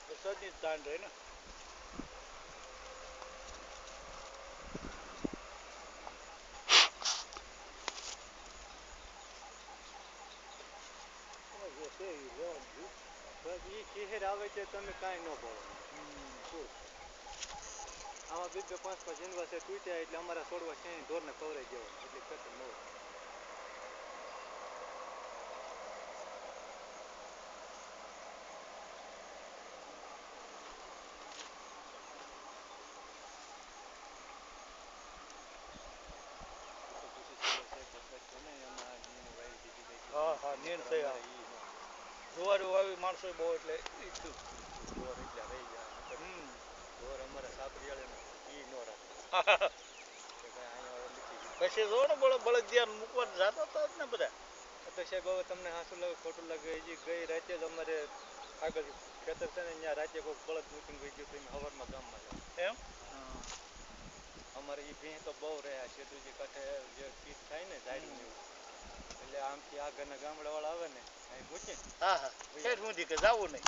વરસાદની તાણ રહે ને આવે છે તમે કાંઈ ન બોલો આમાં 2-5 જીનવા છે તૂટ્યા એટલે અમારા છોડવા ક્યાંય ઢોરને ખવડાવી દેવા એટલે ખેતર ન હોય હા નીણ થઈ જુવારું વાવી માણસો બહુ એટલે ઢોર એટલે રહી જાય ઢોર અમારા સાપરિયાળે ઈ ન રાખે પછી જો ને બળદિયા મૂકવા જતા હતા ને બધા તો સાહેબ હવે તમને હાસું લાગે ખોટું લાગે હજી ગઈ રાતે જ અમારે આગળ ખેતર છે ને ત્યાં રાતે કોઈ બળદ મૂકીને ગઈ ગયું તો સવારમાં ગામમાં જાવ એમ અમારે એ ભેં તો બહુ રહ્યા શેતુજી કાંઠે જે પીઠ થાય ને ઝાડની એટલે આમથી આગળના ગામડાવાળા આવે ને અહીં મૂકે હા હા ઠેઠ સુધી કે જવું નહીં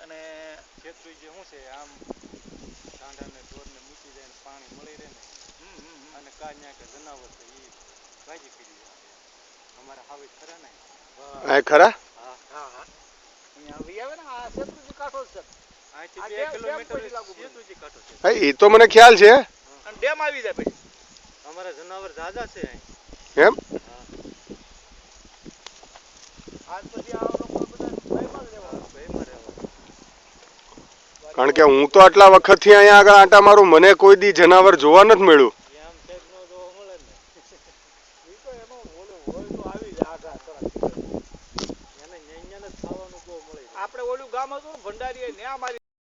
અને શેતુજી શું છે આમ ઢાંઢાને ઢોરને મૂકી જાય ને પાણી મળી રહે ને અને કાન્યા કે જનાવર છે એ ભાજી કરી જાય અમારા હાવી ખરા ને આ ખરા હા હા હા અહીંયા આવી આવે ને આ શેતુજી કાંઠો છે અહીંથી 2 કિલોમીટર શેતુજી કાંઠો છે હા એ તો મને ખ્યાલ છે અને ડેમ આવી જાય પછી અમારા જનાવર ઝાઝા છે અહીં એમ આજ પછી આ લોકો બધા ભયમાં જ રહેવાનું કારણ કે હું તો આટલા વખતથી અહીંયા આગળ આંટા મારું મને કોઈ દી જનાવર જોવા નથી મળ્યું આમ સાહેબ નો જોવા મળે ને એ તો એનો ઓલો હોય તો આવી જાય આગા એને જ ખાવાનું બહુ મળે આપણે ઓલું ગામ હતું ભંડારી ને અમારી